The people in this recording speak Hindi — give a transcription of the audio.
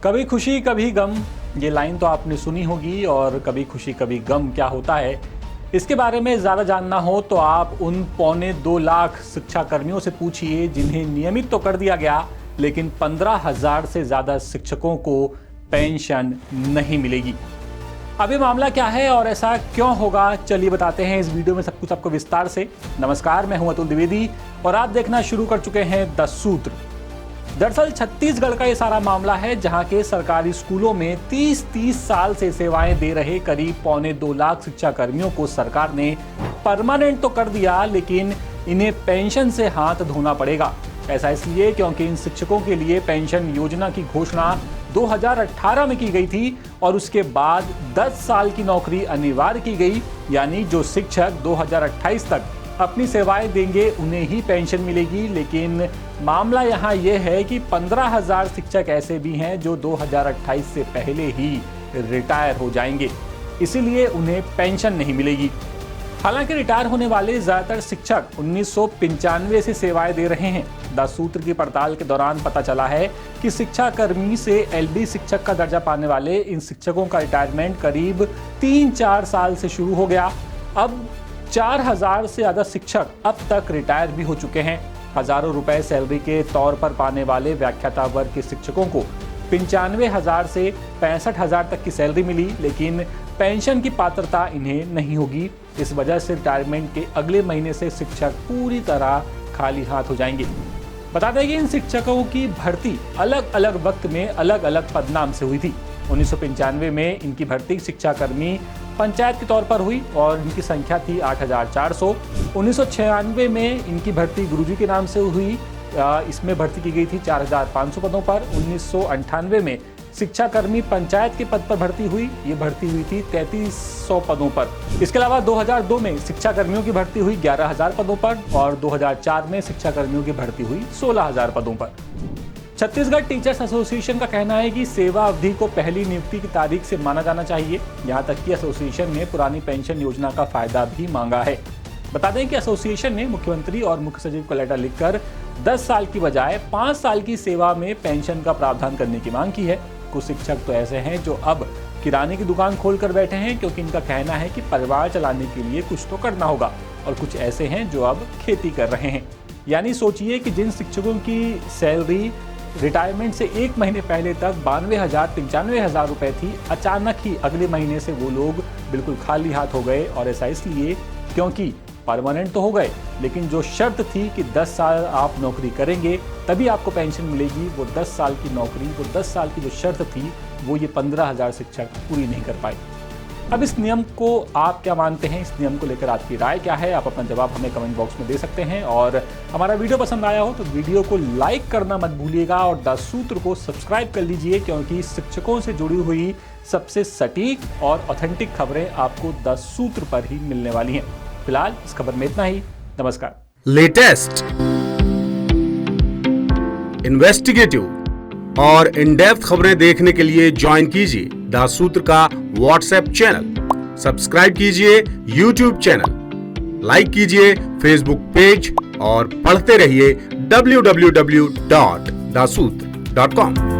कभी खुशी कभी गम, ये लाइन तो आपने सुनी होगी। और कभी खुशी कभी गम क्या होता है, इसके बारे में ज़्यादा जानना हो तो आप उन 2.25 लाख शिक्षा कर्मियों से पूछिए जिन्हें नियमित तो कर दिया गया, लेकिन 15,000 से ज़्यादा शिक्षकों को पेंशन नहीं मिलेगी। अब ये मामला क्या है और ऐसा क्यों होगा, चलिए बताते हैं इस वीडियो में सब कुछ आपको विस्तार से। नमस्कार, मैं हूं अतुल द्विवेदी और आप देखना शुरू कर चुके हैं 10 सूत्र। दरअसल छत्तीसगढ़ का ये सारा मामला है, जहां के सरकारी स्कूलों में 30 साल से सेवाएं दे रहे करीब 2.25 लाख शिक्षा कर्मियों को सरकार ने परमानेंट तो कर दिया, लेकिन इन्हें पेंशन से हाथ धोना पड़ेगा। ऐसा इसलिए क्योंकि इन शिक्षकों के लिए पेंशन योजना की घोषणा 2018 में की गई थी और उसके बाद 10 साल की नौकरी अनिवार्य की गई। यानी जो शिक्षक 2028 तक अपनी सेवाएं देंगे उन्हें ही पेंशन मिलेगी। लेकिन मामला यहाँ यह है कि 15,000 शिक्षक ऐसे भी हैं जो 2028 से पहले ही रिटायर हो जाएंगे, इसीलिए उन्हें पेंशन नहीं मिलेगी। हालांकि रिटायर होने वाले ज्यादातर शिक्षक 1995 से सेवाएं दे रहे हैं। 10 सूत्र की पड़ताल के दौरान पता चला है कि शिक्षा कर्मी से एलडी शिक्षक का दर्जा पाने वाले इन शिक्षकों का रिटायरमेंट करीब 3-4 साल से शुरू हो गया। अब 4,000 से ज्यादा शिक्षक अब तक रिटायर भी हो चुके हैं। हजारों रुपए सैलरी के तौर पर पाने वाले व्याख्याता वर्ग के शिक्षकों को 95,000 से 65,000 तक की सैलरी मिली, लेकिन पेंशन की पात्रता इन्हें नहीं होगी। इस वजह से रिटायरमेंट के अगले महीने से शिक्षक पूरी तरह खाली हाथ हो जाएंगे। बता दें कि इन शिक्षकों की भर्ती अलग अलग वक्त में अलग अलग पदनाम से हुई थी। 1995 में इनकी भर्ती शिक्षा कर्मी पंचायत के तौर पर हुई और इनकी संख्या थी 8,400। 1996 में इनकी भर्ती गुरुजी के नाम से हुई, इसमें भर्ती की गई थी 4,500 पदों पर। 1998 में शिक्षा कर्मी पंचायत के पद पर भर्ती हुई, ये भर्ती हुई थी 3,300 पदों पर। इसके अलावा 2002 में शिक्षा कर्मियों की भर्ती हुई 11,000 पदों पर और 2004 में शिक्षा कर्मियों की भर्ती हुई 16,000 पदों पर। छत्तीसगढ़ टीचर्स एसोसिएशन का कहना है कि सेवा अवधि को पहली नियुक्ति की तारीख से माना जाना चाहिए। यहाँ तक कि एसोसिएशन ने पुरानी पेंशन योजना का फायदा भी मांगा है। बता दें कि एसोसिएशन ने मुख्यमंत्री और मुख्य सचिव को लेटर लिखकर 10 साल की बजाय 5 साल की सेवा में पेंशन का प्रावधान करने की मांग की है। कुछ शिक्षक तो ऐसे हैं जो अब किराने की दुकान खोलकर बैठे हैं, क्योंकि इनका कहना है कि परिवार चलाने के लिए कुछ तो करना होगा। और कुछ ऐसे हैं जो अब खेती कर रहे हैं। यानी सोचिए कि जिन शिक्षकों की सैलरी रिटायरमेंट से 1 महीने पहले तक 92,000-95,000 रुपए थी, अचानक ही अगले महीने से वो लोग बिल्कुल खाली हाथ हो गए। और ऐसा इसलिए क्योंकि परमानेंट तो हो गए, लेकिन जो शर्त थी कि 10 साल आप नौकरी करेंगे तभी आपको पेंशन मिलेगी, वो 10 साल की नौकरी, वो 10 साल की जो शर्त थी, वो ये 15,000 शिक्षक पूरी नहीं कर पाए। अब इस नियम को आप क्या मानते हैं, इस नियम को लेकर आपकी राय क्या है, आप अपना जवाब हमें कमेंट बॉक्स में दे सकते हैं। और हमारा वीडियो पसंद आया हो तो वीडियो को लाइक करना मत भूलिएगा और 10 सूत्र को सब्सक्राइब कर लीजिए, क्योंकि शिक्षकों से जुड़ी हुई सबसे सटीक और ऑथेंटिक खबरें आपको 10 सूत्र पर ही मिलने वाली हैं। फिलहाल इस खबर में इतना ही। नमस्कार। लेटेस्ट, इन्वेस्टिगेटिव और इन डेप्थ खबरें देखने के लिए ज्वाइन कीजिए 10 सूत्र का व्हाट्सएप चैनल, सब्सक्राइब कीजिए यूट्यूब चैनल, लाइक कीजिए फेसबुक पेज और पढ़ते रहिए www.daसूत्र.com।